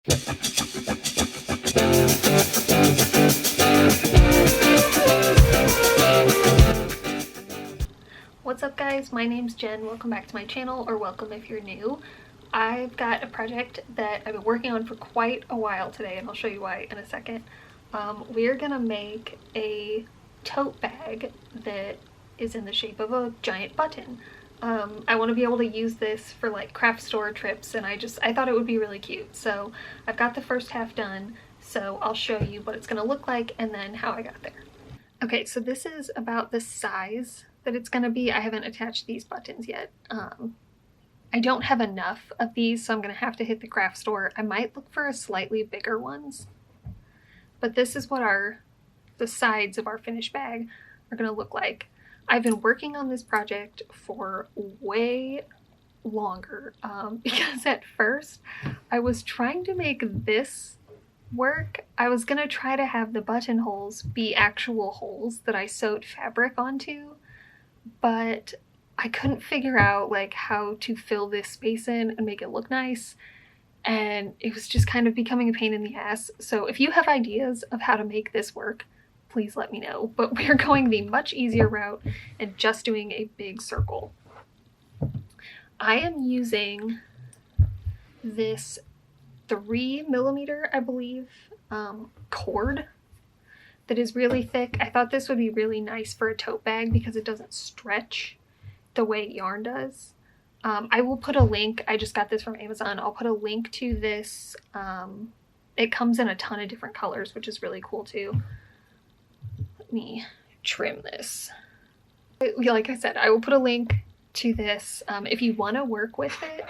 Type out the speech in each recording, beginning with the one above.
What's up guys, my name's Jen, welcome back to my channel, or welcome if you're new. I've got a project that I've been working on for quite a while today, and I'll show you why in a second. We're gonna make a tote bag that is in the shape of a giant button. I want to be able to use this for like craft store trips, and I thought it would be really cute. So I've got the first half done, so I'll show you what it's gonna look like and then how I got there. Okay, so this is about the size that it's gonna be. I haven't attached these buttons yet. I don't have enough of these, so I'm gonna have to hit the craft store. I might look for a slightly bigger ones, but this is what the sides of our finished bag are gonna look like. I've been working on this project for way longer because at first I was trying to make this work. I was gonna try to have the buttonholes be actual holes that I sewed fabric onto, but I couldn't figure out like how to fill this space in and make it look nice, and it was just kind of becoming a pain in the ass. So if you have ideas of how to make this work, please let me know. But we're going the much easier route and just doing a big circle. I am using this 3mm, I believe, cord that is really thick. I thought this would be really nice for a tote bag because it doesn't stretch the way yarn does. I will put a link. I just got this from Amazon. I'll put a link to this. It comes in a ton of different colors, which is really cool too. Let me trim this. Like I said, I will put a link to this. If you want to work with it,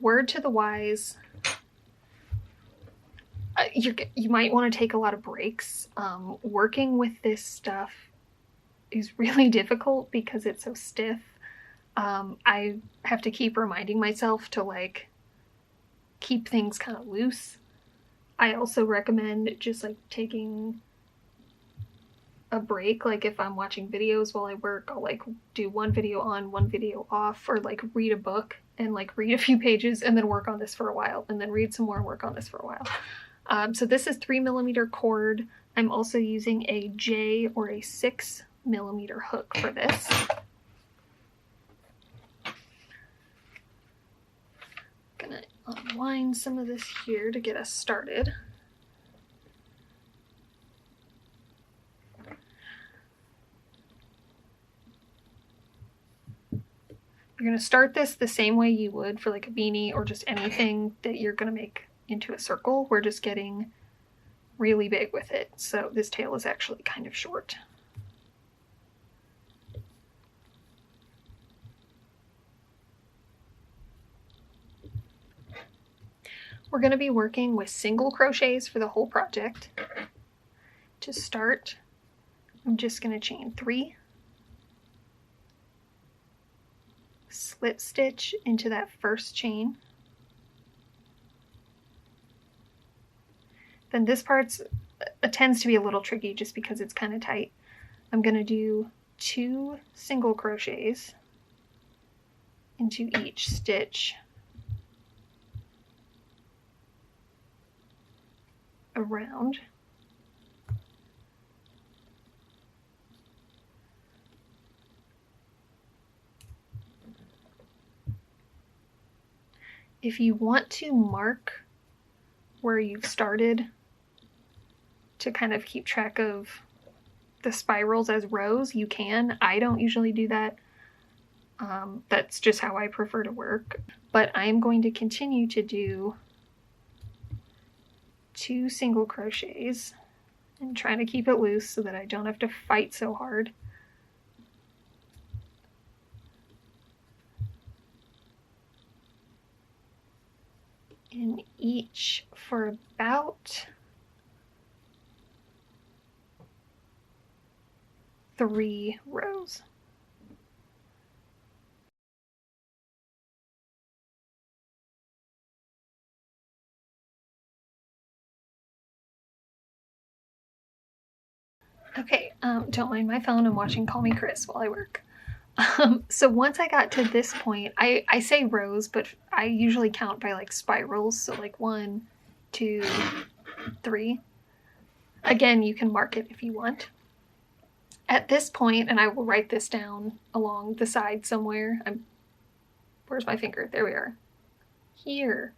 word to the wise, you might want to take a lot of breaks. Working with this stuff is really difficult because it's so stiff. I have to keep reminding myself to like keep things kind of loose. I also recommend just like taking a break. Like if I'm watching videos while I work, I'll like do one video on, one video off, or like read a book and like read a few pages and then work on this for a while, and then read some more and work on this for a while. So this is 3mm cord. I'm also using a J or a 6mm hook for this. Gonna unwind some of this here to get us started. You're gonna start this the same way you would for like a beanie or just anything that you're gonna make into a circle. We're just getting really big with it. So this tail is actually kind of short. We're going to be working with single crochets for the whole project. To start, I'm just going to chain 3, slip stitch into that first chain. Then this part tends to be a little tricky just because it's kind of tight. I'm going to do 2 single crochets into each stitch around. If you want to mark where you've started to kind of keep track of the spirals as rows, you can. I don't usually do that. That's just how I prefer to work. But I am going to continue to do 2 single crochets and trying to keep it loose so that I don't have to fight so hard. In each for about 3 rows. Okay, don't mind my phone. I'm watching Call Me Chris while I work. So once I got to this point, I say rows, but I usually count by like spirals. So like 1, 2, 3. Again, you can mark it if you want. At this point, and I will write this down along the side somewhere. Where's my finger? There we are. Here.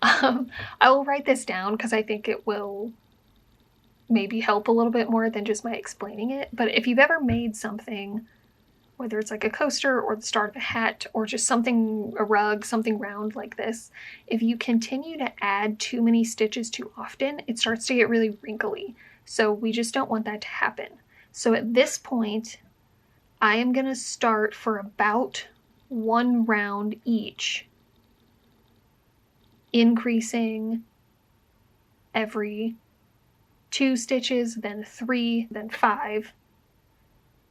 I will write this down because I think it will maybe help a little bit more than just my explaining it. But if you've ever made something, whether it's like a coaster or the start of a hat or just something, a rug, something round like this, if you continue to add too many stitches too often, it starts to get really wrinkly. So we just don't want that to happen. So at this point, I am going to start for about 1 round each, increasing every 2 stitches, then 3, then 5.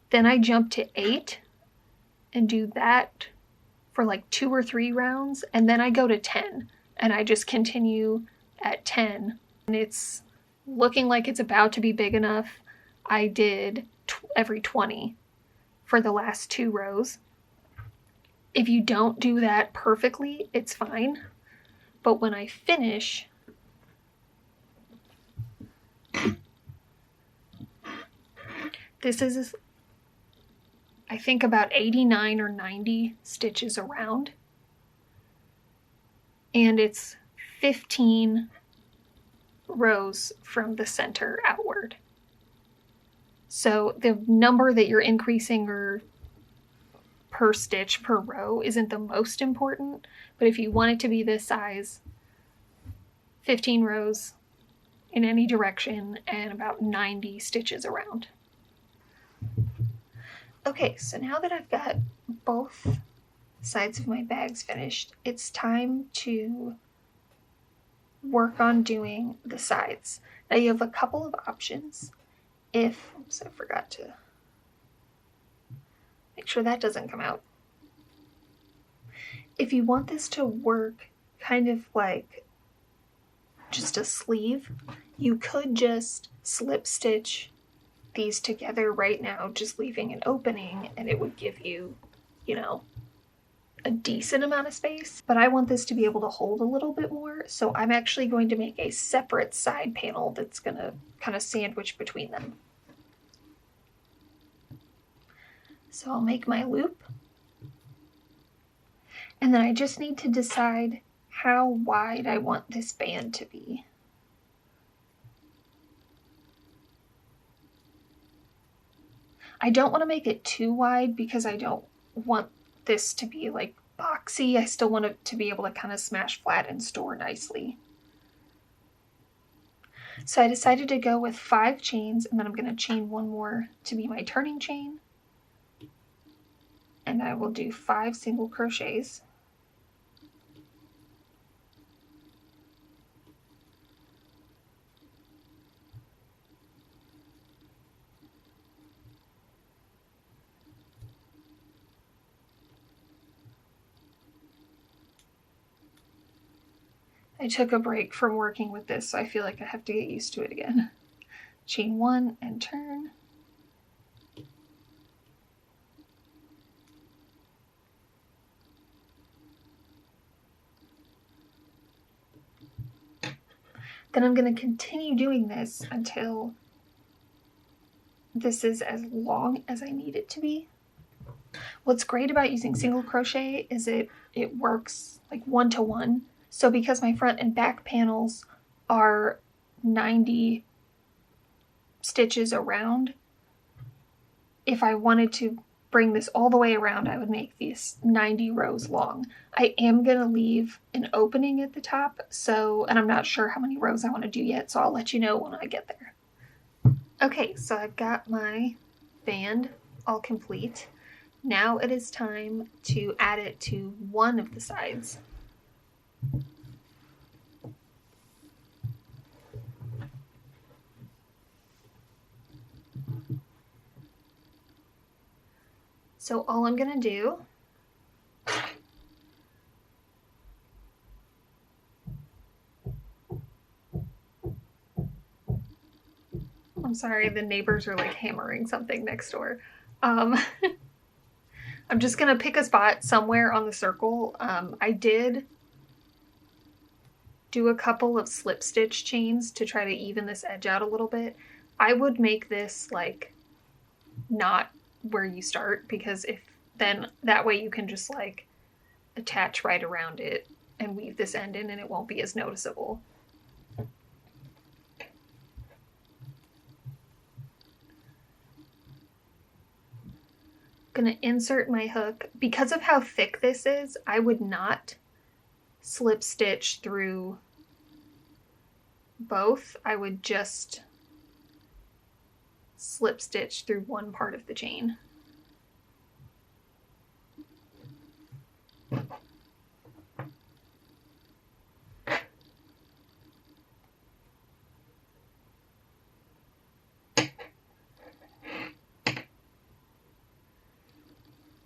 Then I jump to 8 and do that for like 2 or 3 rounds, and then I go to 10 and I just continue at 10. And it's looking like it's about to be big enough. I did every 20 for the last 2 rows. If you don't do that perfectly, it's fine. But when I finish, this is, I think, about 89 or 90 stitches around. And it's 15 rows from the center outward. So the number that you're increasing or per stitch per row isn't the most important, but if you want it to be this size, 15 rows in any direction and about 90 stitches around. Okay, so now that I've got both sides of my bags finished, it's time to work on doing the sides. Now you have a couple of options. Oops, I forgot to make sure that doesn't come out. If you want this to work kind of like just a sleeve, you could just slip stitch these together right now, just leaving an opening, and it would give you, you know, a decent amount of space. But I want this to be able to hold a little bit more, so I'm actually going to make a separate side panel that's gonna kind of sandwich between them. So I'll make my loop, and then I just need to decide how wide I want this band to be. I don't want to make it too wide because I don't want this to be like boxy. I still want it to be able to kind of smash flat and store nicely. So I decided to go with 5 chains, and then I'm going to chain 1 more to be my turning chain. And I will do 5 single crochets. I took a break from working with this, so I feel like I have to get used to it again. Chain 1 and turn. Then I'm going to continue doing this until this is as long as I need it to be. What's great about using single crochet is it works like 1-to-1. So because my front and back panels are 90 stitches around, if I wanted to bring this all the way around, I would make these 90 rows long. I am going to leave an opening at the top, and I'm not sure how many rows I want to do yet, so I'll let you know when I get there. Okay, so I've got my band all complete. Now it is time to add it to one of the sides. So all I'm gonna do I'm sorry, the neighbors are like hammering something next door. I'm just gonna pick a spot somewhere on the circle. I did do a couple of slip stitch chains to try to even this edge out a little bit. I would make this like not where you start, because if then that way you can just like attach right around it and weave this end in and it won't be as noticeable. Gonna insert my hook. Because of how thick this is, I would not slip stitch through both. I would just slip stitch through one part of the chain.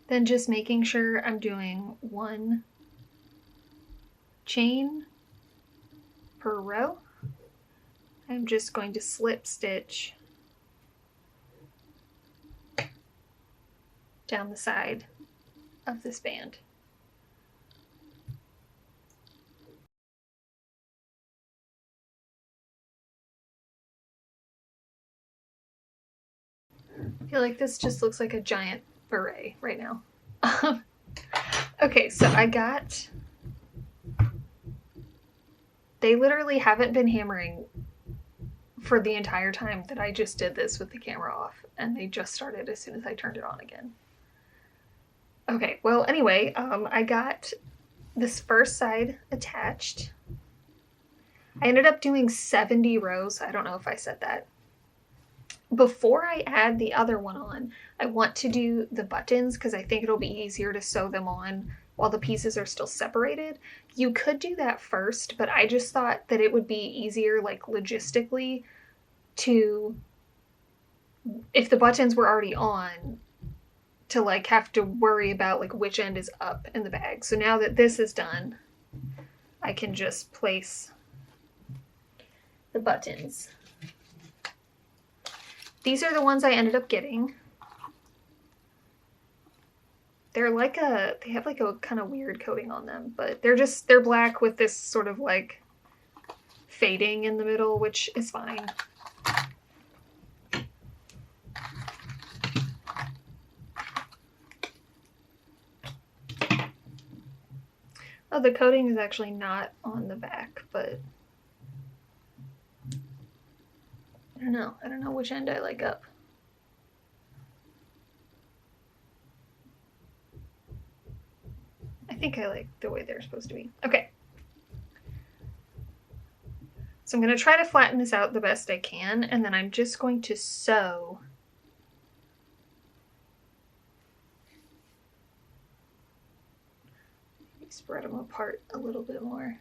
Then just making sure I'm doing one chain per row. I'm just going to slip stitch down the side of this band. I feel like this just looks like a giant beret right now. Okay, so I got, they literally haven't been hammering for the entire time that I just did this with the camera off, and they just started as soon as I turned it on again. Okay, well anyway, I got this first side attached. I ended up doing 70 rows. I don't know if I said that. Before I add the other one on, I want to do the buttons because I think it'll be easier to sew them on while the pieces are still separated. You could do that first, but I just thought that it would be easier, like logistically, to, if the buttons were already on, to like have to worry about like which end is up in the bag. So now that this is done, I can just place the buttons. These are the ones I ended up getting. They're like they have like a kind of weird coating on them, but they're black with this sort of like fading in the middle, which is fine. Oh, the coating is actually not on the back, but I don't know. I don't know which end I like up. I think I like the way they're supposed to be. Okay. So I'm going to try to flatten this out the best I can, and then I'm just going to sew spread them apart a little bit more.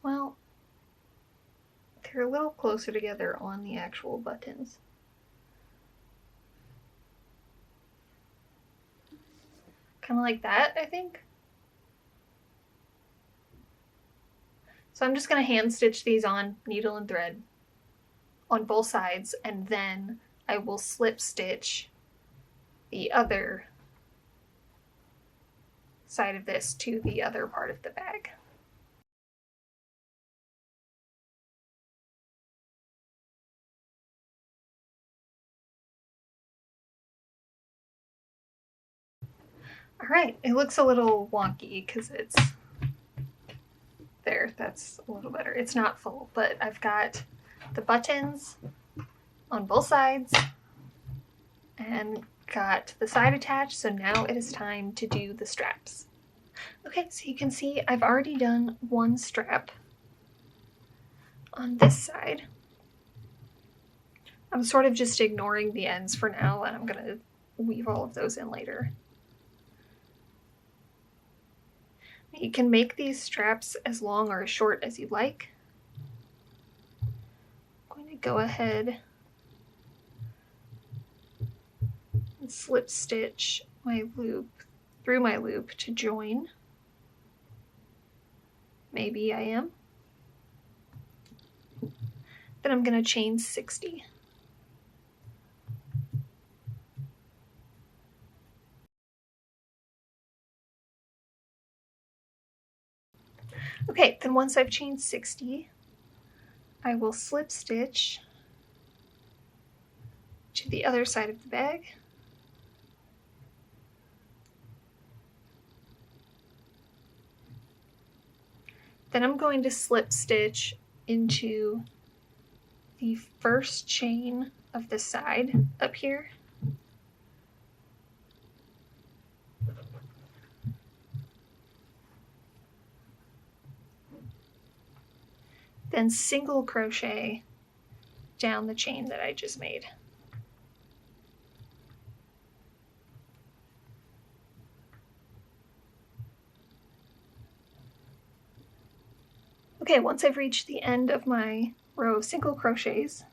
Well, they're a little closer together on the actual buttons. Kind of like that, I think. So I'm just going to hand stitch these on needle and thread on both sides, and then I will slip stitch the other side of this to the other part of the bag. All right, it looks a little wonky because it's there. That's a little better. It's not full, but I've got the buttons on both sides and got the side attached. So now it is time to do the straps. Okay, so you can see I've already done one strap on this side. I'm sort of just ignoring the ends for now, and I'm gonna weave all of those in later. You can make these straps as long or as short as you like. I'm going to go ahead and slip stitch my loop through my loop to join. Maybe I am. Then I'm going to chain 60. Okay, then once I've chained 60, I will slip stitch to the other side of the bag. Then I'm going to slip stitch into the first chain of the side up here. Then single crochet down the chain that I just made. Okay, once I've reached the end of my row of single crochets,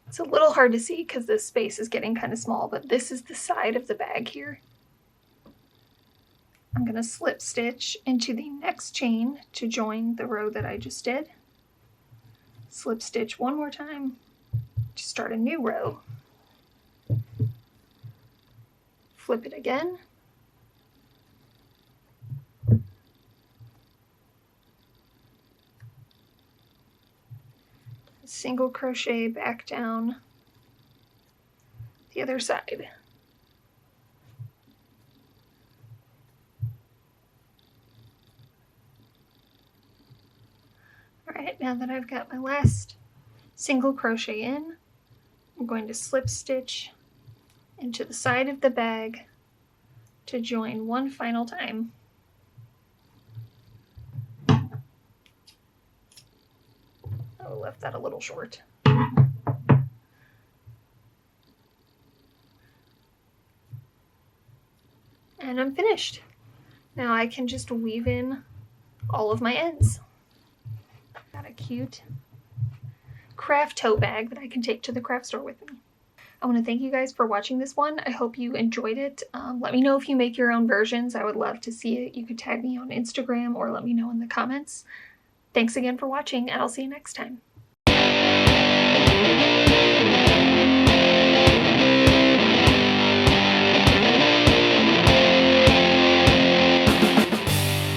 it's a little hard to see because this space is getting kind of small, but this is the side of the bag here. I'm going to slip stitch into the next chain to join the row that I just did. Slip stitch one more time to start a new row. Flip it again. Single crochet back down the other side. Alright, now that I've got my last single crochet in, I'm going to slip stitch into the side of the bag to join one final time. Oh, left that a little short. And I'm finished. Now I can just weave in all of my ends. Got a cute craft tote bag that I can take to the craft store with me. I want to thank you guys for watching this one. I hope you enjoyed it. Let me know if you make your own versions. I would love to see it. You could tag me on Instagram or let me know in the comments. Thanks again for watching, and I'll see you next time.